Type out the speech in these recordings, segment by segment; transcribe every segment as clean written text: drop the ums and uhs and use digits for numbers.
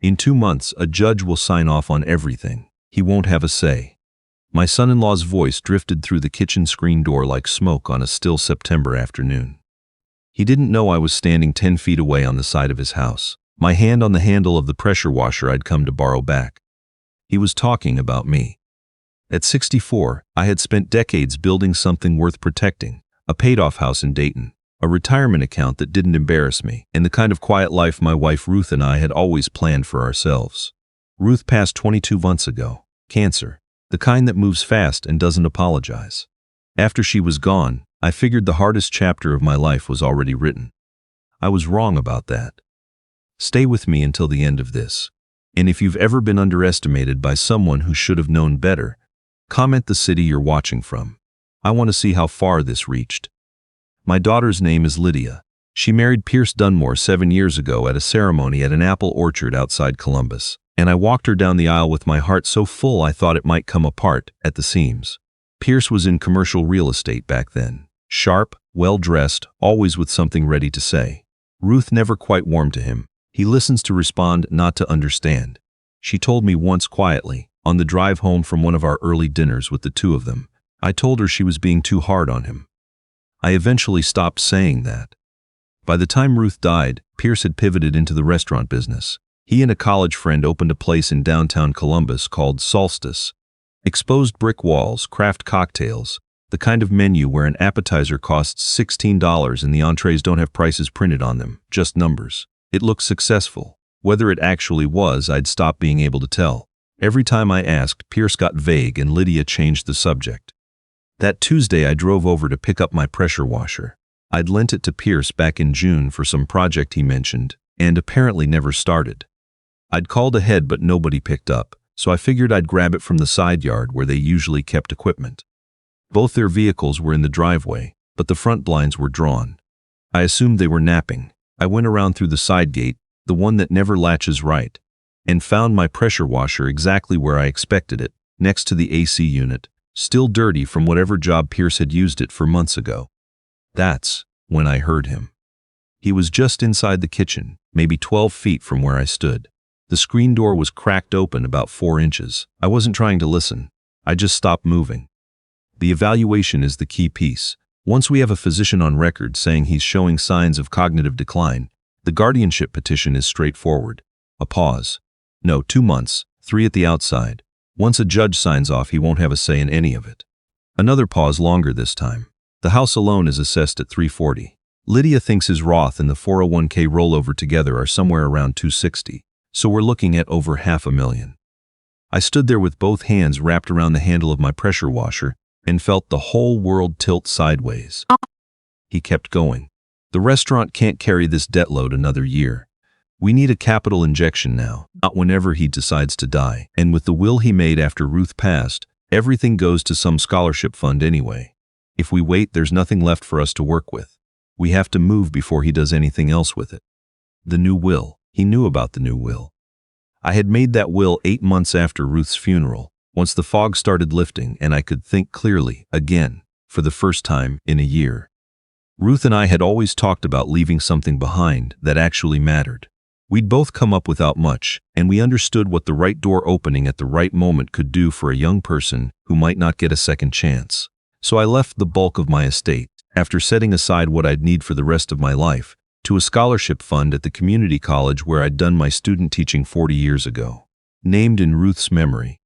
In 2 months, a judge will sign off on everything. He won't have a say. My son-in-law's voice drifted through the kitchen screen door like smoke on a still September afternoon. He didn't know I was standing 10 feet away on the side of his house, my hand on the handle of the pressure washer I'd come to borrow back. He was talking about me. At 64, I had spent decades building something worth protecting, a paid-off house in Dayton, a retirement account that didn't embarrass me, and the kind of quiet life my wife Ruth and I had always planned for ourselves. Ruth passed 22 months ago. Cancer. The kind that moves fast and doesn't apologize. After she was gone, I figured the hardest chapter of my life was already written. I was wrong about that. Stay with me until the end of this. And if you've ever been underestimated by someone who should have known better, comment the city you're watching from. I want to see how far this reached. My daughter's name is Lydia. She married Pierce Dunmore 7 years ago at a ceremony at an apple orchard outside Columbus, and I walked her down the aisle with my heart so full I thought it might come apart at the seams. Pierce was in commercial real estate back then. Sharp, well-dressed, always with something ready to say. Ruth never quite warmed to him. He listens to respond, not to understand. She told me once quietly, on the drive home from one of our early dinners with the two of them, I told her she was being too hard on him. I eventually stopped saying that. By the time Ruth died, Pierce had pivoted into the restaurant business. He and a college friend opened a place in downtown Columbus called Solstice. Exposed brick walls, craft cocktails, the kind of menu where an appetizer costs $16 and the entrees don't have prices printed on them, just numbers. It looked successful. Whether it actually was, I'd stopped being able to tell. Every time I asked, Pierce got vague and Lydia changed the subject. That Tuesday I drove over to pick up my pressure washer. I'd lent it to Pierce back in June for some project he mentioned, and apparently never started. I'd called ahead but nobody picked up, so I figured I'd grab it from the side yard where they usually kept equipment. Both their vehicles were in the driveway, but the front blinds were drawn. I assumed they were napping. I went around through the side gate, the one that never latches right, and found my pressure washer exactly where I expected it, next to the AC unit, still dirty from whatever job Pierce had used it for months ago. That's when I heard him. He was just inside the kitchen, maybe 12 feet from where I stood. The screen door was cracked open about 4 inches. I wasn't trying to listen. I just stopped moving. The evaluation is the key piece. Once we have a physician on record saying he's showing signs of cognitive decline, the guardianship petition is straightforward. A pause. No, 2 months, 3 at the outside. Once a judge signs off, he won't have a say in any of it. Another pause, longer this time. The house alone is assessed at $340. Lydia thinks his Roth and the 401k rollover together are somewhere around $260, so we're looking at over $500,000. I stood there with both hands wrapped around the handle of my pressure washer and felt the whole world tilt sideways. He kept going. The restaurant can't carry this debt load another year. We need a capital injection now, not whenever he decides to die. And with the will he made after Ruth passed, everything goes to some scholarship fund anyway. If we wait, there's nothing left for us to work with. We have to move before he does anything else with it. The new will. He knew about the new will. I had made that will 8 months after Ruth's funeral, once the fog started lifting and I could think clearly, again, for the first time in a year. Ruth and I had always talked about leaving something behind that actually mattered. We'd both come up without much, and we understood what the right door opening at the right moment could do for a young person who might not get a second chance. So I left the bulk of my estate, after setting aside what I'd need for the rest of my life, to a scholarship fund at the community college where I'd done my student teaching 40 years ago. Named in Ruth's memory.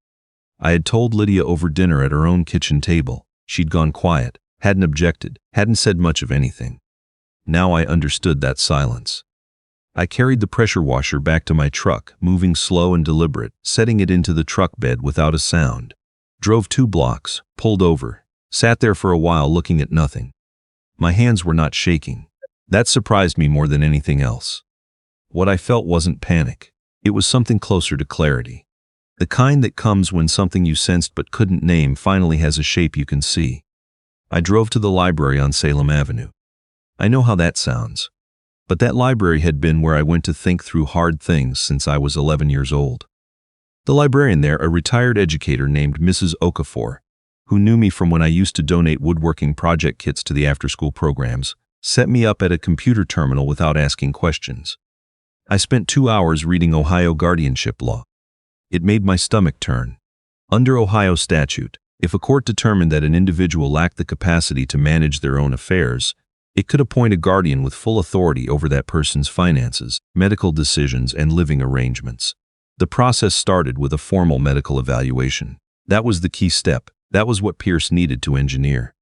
I had told Lydia over dinner at her own kitchen table. She'd gone quiet, hadn't objected, hadn't said much of anything. Now I understood that silence. I carried the pressure washer back to my truck, moving slow and deliberate, setting it into the truck bed without a sound. Drove 2 blocks, pulled over, sat there for a while looking at nothing. My hands were not shaking. That surprised me more than anything else. What I felt wasn't panic. It was something closer to clarity. The kind that comes when something you sensed but couldn't name finally has a shape you can see. I drove to the library on Salem Avenue. I know how that sounds. But that library had been where I went to think through hard things since I was 11 years old. The librarian there, a retired educator named Mrs. Okafor, who knew me from when I used to donate woodworking project kits to the after-school programs, set me up at a computer terminal without asking questions. I spent 2 hours reading Ohio guardianship law. It made my stomach turn. Under Ohio statute, if a court determined that an individual lacked the capacity to manage their own affairs, it could appoint a guardian with full authority over that person's finances, medical decisions, and living arrangements. The process started with a formal medical evaluation. That was the key step. That was what Pierce needed to engineer.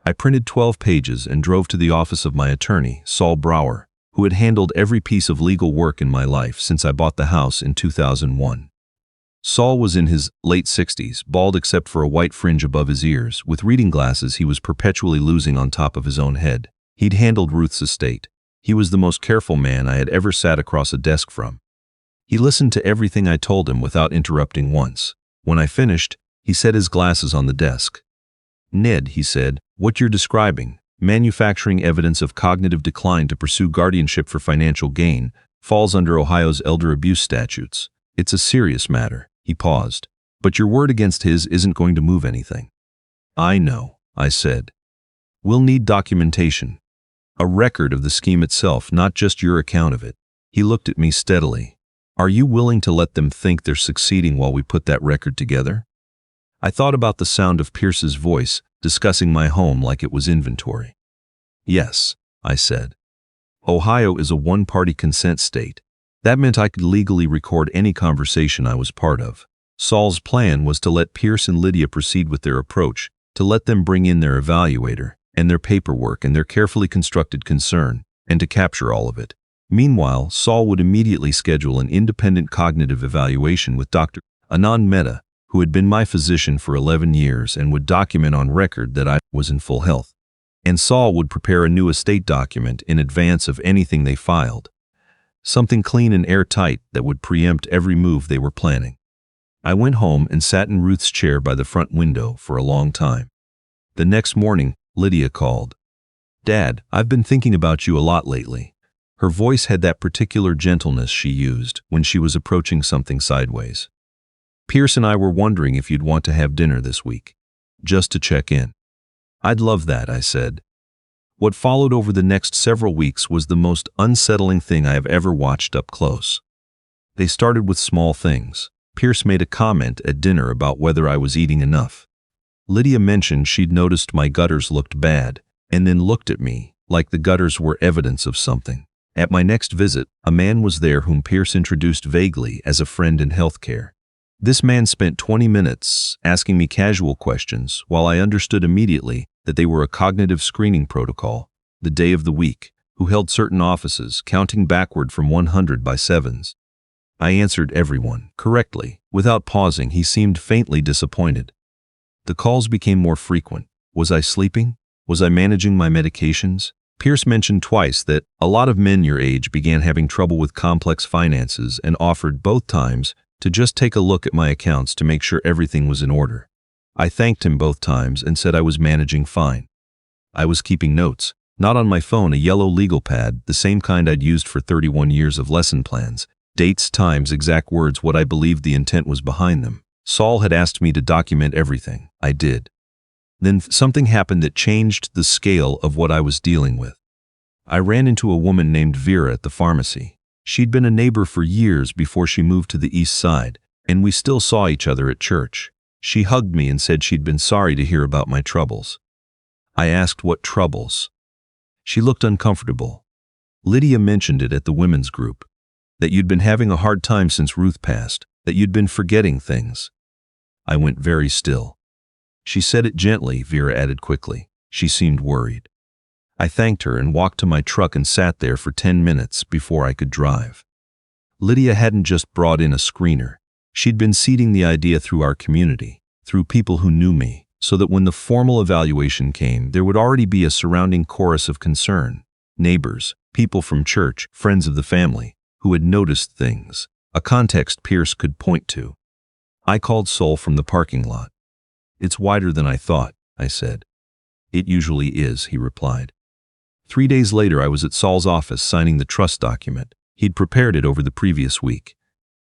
I printed 12 pages and drove to the office of my attorney, Saul Brower, who had handled every piece of legal work in my life since I bought the house in 2001. Saul was in his late 60s, bald except for a white fringe above his ears, with reading glasses he was perpetually losing on top of his own head. He'd handled Ruth's estate. He was the most careful man I had ever sat across a desk from. He listened to everything I told him without interrupting once. When I finished, he set his glasses on the desk. "Ned," he said, "what you're describing, manufacturing evidence of cognitive decline to pursue guardianship for financial gain, falls under Ohio's elder abuse statutes. It's a serious matter." He paused. "But your word against his isn't going to move anything." "I know," I said. "We'll need documentation. A record of the scheme itself, not just your account of it." He looked at me steadily. "Are you willing to let them think they're succeeding while we put that record together?" I thought about the sound of Pierce's voice, discussing my home like it was inventory. "Yes," I said. Ohio is a one-party consent state. That meant I could legally record any conversation I was part of. Saul's plan was to let Pierce and Lydia proceed with their approach, to let them bring in their evaluator, and their paperwork and their carefully constructed concern, and to capture all of it. Meanwhile, Saul would immediately schedule an independent cognitive evaluation with Dr. Anand Mehta, who had been my physician for 11 years and would document on record that I was in full health. And Saul would prepare a new estate document in advance of anything they filed. Something clean and airtight that would preempt every move they were planning. I went home and sat in Ruth's chair by the front window for a long time. The next morning, Lydia called. "Dad, I've been thinking about you a lot lately." Her voice had that particular gentleness she used when she was approaching something sideways. "Pierce and I were wondering if you'd want to have dinner this week. Just to check in." "I'd love that," I said. What followed over the next several weeks was the most unsettling thing I have ever watched up close. They started with small things. Pierce made a comment at dinner about whether I was eating enough. Lydia mentioned she'd noticed my gutters looked bad, and then looked at me like the gutters were evidence of something. At my next visit, a man was there whom Pierce introduced vaguely as a friend in healthcare. This man spent 20 minutes asking me casual questions while I understood immediately that they were a cognitive screening protocol, the day of the week, who held certain offices, counting backward from 100 by sevens. I answered everyone correctly. Without pausing, he seemed faintly disappointed. The calls became more frequent. Was I sleeping? Was I managing my medications? Pierce mentioned twice that a lot of men your age began having trouble with complex finances and offered both times to just take a look at my accounts to make sure everything was in order. I thanked him both times and said I was managing fine. I was keeping notes, not on my phone, a yellow legal pad, the same kind I'd used for 31 years of lesson plans, dates, times, exact words, what I believed the intent was behind them. Saul had asked me to document everything. I did. Then something happened that changed the scale of what I was dealing with. I ran into a woman named Vera at the pharmacy. She'd been a neighbor for years before she moved to the east side, and we still saw each other at church. She hugged me and said she'd been sorry to hear about my troubles. I asked what troubles. She looked uncomfortable. Lydia mentioned it at the women's group, that you'd been having a hard time since Ruth passed, that you'd been forgetting things. I went very still. She said it gently, Vera added quickly. She seemed worried. I thanked her and walked to my truck and sat there for 10 minutes before I could drive. Lydia hadn't just brought in a screener. She'd been seeding the idea through our community, through people who knew me, so that when the formal evaluation came, there would already be a surrounding chorus of concern. Neighbors, people from church, friends of the family, who had noticed things, a context Pierce could point to. I called Saul from the parking lot. "It's wider than I thought," I said. "It usually is," he replied. 3 days later, I was at Saul's office signing the trust document. He'd prepared it over the previous week.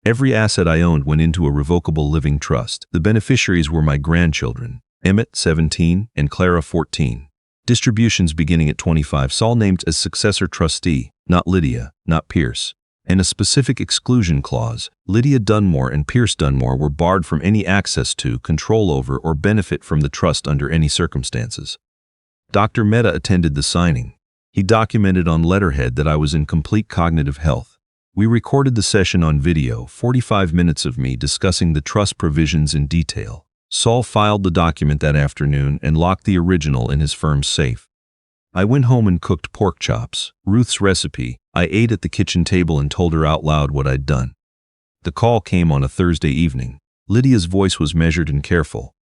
Every asset I owned went into a revocable living trust. The beneficiaries were my grandchildren, Emmett, 17, and Clara, 14. Distributions beginning at 25. Saul named as successor trustee, not Lydia, not Pierce. and a specific exclusion clause. Lydia Dunmore and Pierce Dunmore were barred from any access to, control over, or benefit from the trust under any circumstances. Dr. Mehta attended the signing. He documented on letterhead that I was in complete cognitive health. We recorded the session on video, 45 minutes of me discussing the trust provisions in detail. Saul filed the document that afternoon and locked the original in his firm's safe. I went home and cooked pork chops, Ruth's recipe. I ate at the kitchen table and told her out loud what I'd done. The call came on a Thursday evening. Lydia's voice was measured and careful.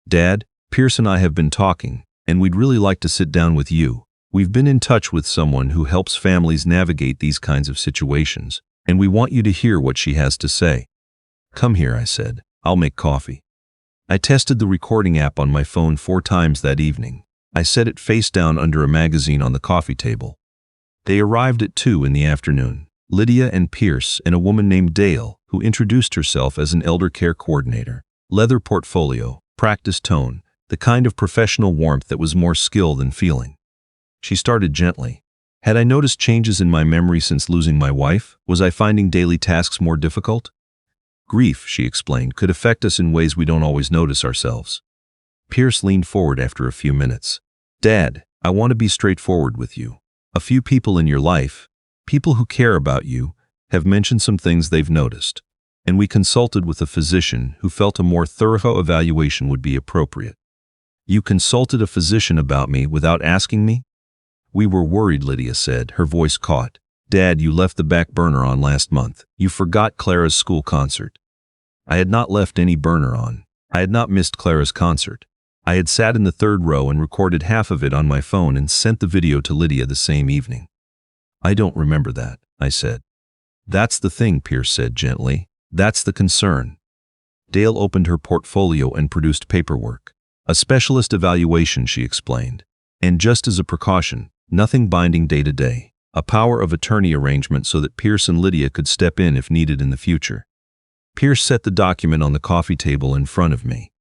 "Dad, Pierce and I have been talking, and we'd really like to sit down with you. We've been in touch with someone who helps families navigate these kinds of situations, and we want you to hear what she has to say." "Come here," I said. "I'll make coffee." I tested the recording app on my phone 4 times that evening. I set it face down under a magazine on the coffee table. They arrived at 2 in the afternoon. Lydia and Pierce and a woman named Dale, who introduced herself as an elder care coordinator. Leather portfolio, practice tone, the kind of professional warmth that was more skill than feeling. She started gently. Had I noticed changes in my memory since losing my wife? Was I finding daily tasks more difficult? Grief, she explained, could affect us in ways we don't always notice ourselves. Pierce leaned forward after a few minutes. "Dad, I want to be straightforward with you. A few people in your life, people who care about you, have mentioned some things they've noticed, and we consulted with a physician who felt a more thorough evaluation would be appropriate." "You consulted a physician about me without asking me?" "We were worried," Lydia said, her voice caught. "Dad, you left the back burner on last month. You forgot Clara's school concert." I had not left any burner on. I had not missed Clara's concert. I had sat in the 3rd row and recorded half of it on my phone and sent the video to Lydia the same evening. "I don't remember that," I said. "That's the thing," Pierce said gently. "That's the concern." Dale opened her portfolio and produced paperwork. "A specialist evaluation," she explained. "And just as a precaution, nothing binding day to day. A power of attorney arrangement so that Pierce and Lydia could step in if needed in the future." Pierce set the document on the coffee table in front of me.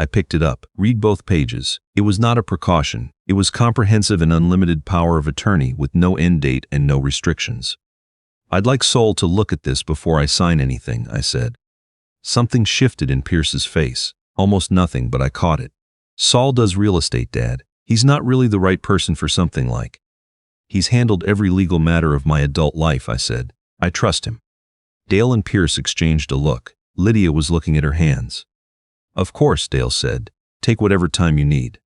I picked it up. "Read both pages." It was not a precaution. It was comprehensive and unlimited power of attorney with no end date and no restrictions. "I'd like Sol to look at this before I sign anything," I said. Something shifted in Pierce's face. Almost nothing, but I caught it. "Sol does real estate, Dad. He's not really the right person for something like." "He's handled every legal matter of my adult life," I said. "I trust him." Dale and Pierce exchanged a look. Lydia was looking at her hands. "Of course," Dale said. "Take whatever time you need."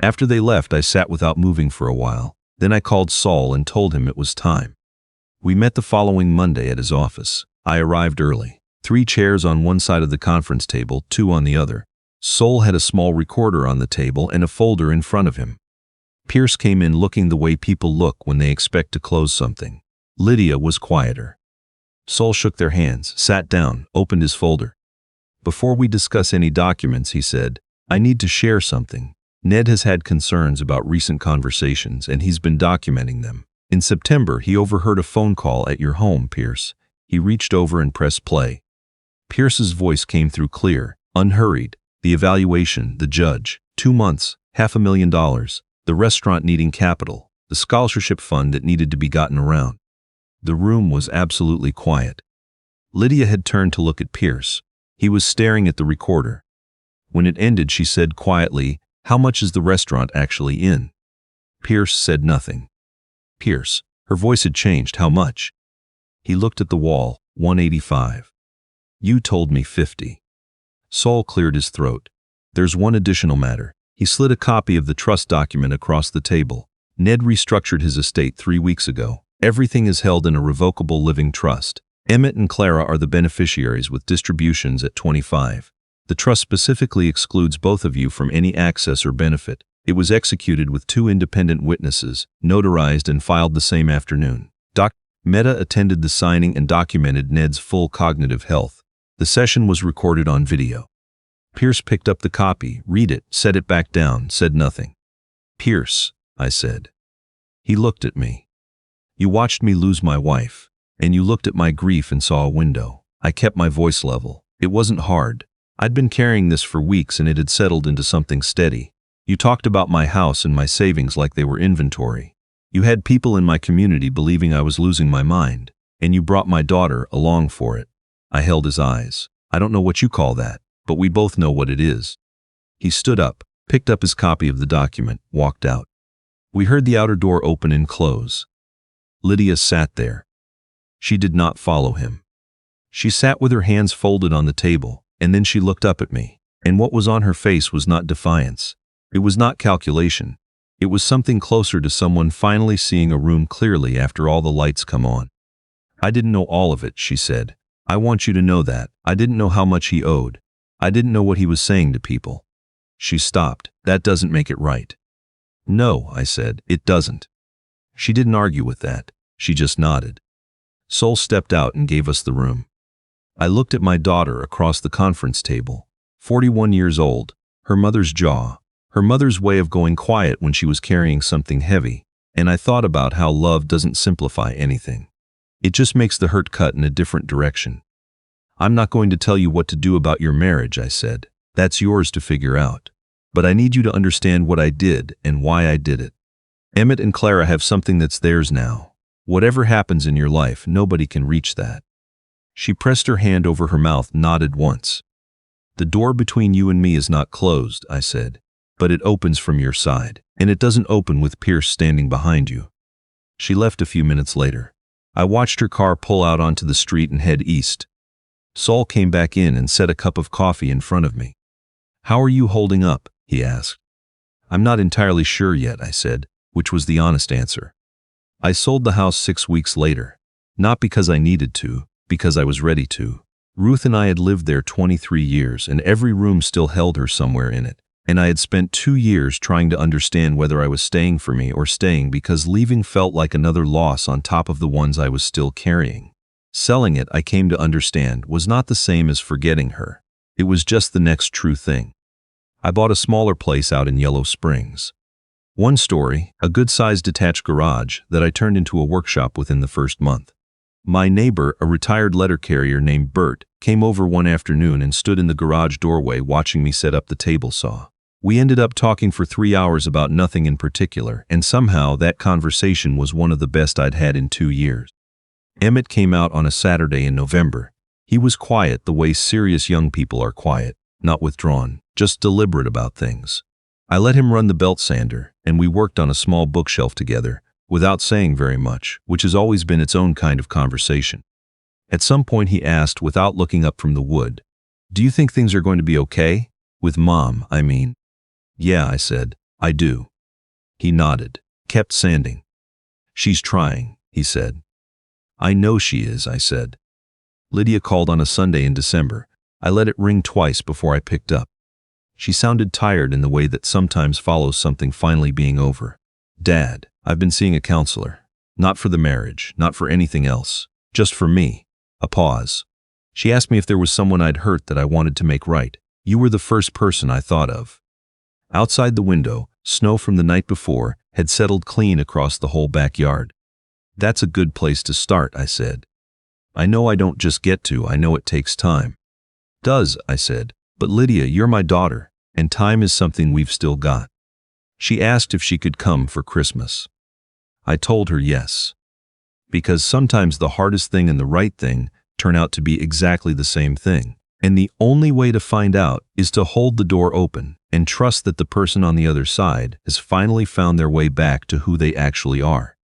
After they left, I sat without moving for a while. Then I called Sol and told him it was time. We met the following Monday at his office. I arrived early. 3 chairs on one side of the conference table, 2 on the other. Sol had a small recorder on the table and a folder in front of him. Pierce came in looking the way people look when they expect to close something. Lydia was quieter. Sol shook their hands, sat down, opened his folder. "Before we discuss any documents," he said, "I need to share something. Ned has had concerns about recent conversations, and he's been documenting them. In September, he overheard a phone call at your home, Pierce." He reached over and pressed play. Pierce's voice came through clear, unhurried. The evaluation, the judge, 2 months, $500,000, the restaurant needing capital, the scholarship fund that needed to be gotten around. The room was absolutely quiet. Lydia had turned to look at Pierce. He was staring at the recorder. When it ended, she said quietly, "How much is the restaurant actually in?" Pierce said nothing. "Pierce," her voice had changed, "how much?" He looked at the wall, 185. "You told me 50. Sol cleared his throat. "There's one additional matter." He slid a copy of the trust document across the table. "Ned restructured his estate 3 weeks ago. Everything is held in a revocable living trust. Emmett and Clara are the beneficiaries with distributions at 25. The trust specifically excludes both of you from any access or benefit. It was executed with 2 independent witnesses, notarized and filed the same afternoon." Dr. Mehta attended the signing and documented Ned's full cognitive health. The session was recorded on video. Pierce picked up the copy, read it, set it back down, said nothing. "Pierce," I said. He looked at me. "You watched me lose my wife, and you looked at my grief and saw a window." I kept my voice level. It wasn't hard. I'd been carrying this for weeks and it had settled into something steady. "You talked about my house and my savings like they were inventory. You had people in my community believing I was losing my mind. And you brought my daughter along for it. I held his eyes. I don't know what you call that, but we both know what it is. He stood up, picked up his copy of the document, walked out. We heard the outer door open and close. Lydia sat there. She did not follow him. She sat with her hands folded on the table, and then she looked up at me, and what was on her face was not defiance. It was not calculation. It was something closer to someone finally seeing a room clearly after all the lights come on. I didn't know all of it, she said. I want you to know that. I didn't know how much he owed. I didn't know what he was saying to people. She stopped. That doesn't make it right. No, I said, it doesn't. She didn't argue with that. She just nodded. Sol stepped out and gave us the room. I looked at my daughter across the conference table. 41 years old, her mother's jaw, her mother's way of going quiet when she was carrying something heavy, and I thought about how love doesn't simplify anything. It just makes the hurt cut in a different direction. I'm not going to tell you what to do about your marriage, I said. That's yours to figure out. But I need you to understand what I did and why I did it. Emmett and Clara have something that's theirs now. Whatever happens in your life, nobody can reach that. She pressed her hand over her mouth, nodded once. The door between you and me is not closed, I said, but it opens from your side, and it doesn't open with Pierce standing behind you. She left a few minutes later. I watched her car pull out onto the street and head east. Sol came back in and set a cup of coffee in front of me. How are you holding up? He asked. I'm not entirely sure yet, I said, which was the honest answer. I sold the house 6 weeks later, not because I needed to, because I was ready to. Ruth and I had lived there 23 years, and every room still held her somewhere in it, and I had spent 2 years trying to understand whether I was staying for me or staying because leaving felt like another loss on top of the ones I was still carrying. Selling it, I came to understand, was not the same as forgetting her. It was just the next true thing. I bought a smaller place out in Yellow Springs. 1 story, a good-sized detached garage that I turned into a workshop within the first month. My neighbor, a retired letter carrier named Bert, came over one afternoon and stood in the garage doorway watching me set up the table saw. We ended up talking for 3 hours about nothing in particular, and somehow that conversation was one of the best I'd had in 2 years. Emmett came out on a Saturday in November. He was quiet the way serious young people are quiet, not withdrawn, just deliberate about things. I let him run the belt sander, and we worked on a small bookshelf together, without saying very much, which has always been its own kind of conversation. At some point he asked, without looking up from the wood, "Do you think things are going to be okay? With Mom, I mean." "Yeah," I said, "I do." He nodded, kept sanding. "She's trying," he said. "I know she is," I said. Lydia called on a Sunday in December. I let it ring twice before I picked up. She sounded tired in the way that sometimes follows something finally being over. "Dad, I've been seeing a counselor. Not for the marriage, not for anything else. Just for me." A pause. She asked me if there was someone I'd hurt that I wanted to make right. "You were the first person I thought of." Outside the window, snow from the night before had settled clean across the whole backyard. "That's a good place to start," I said. "I know I don't just get to, I know it takes time." "Does," I said, "but Lydia, you're my daughter, and time is something we've still got." She asked if she could come for Christmas. I told her yes. Because sometimes the hardest thing and the right thing turn out to be exactly the same thing. And the only way to find out is to hold the door open and trust that the person on the other side has finally found their way back to who they actually are.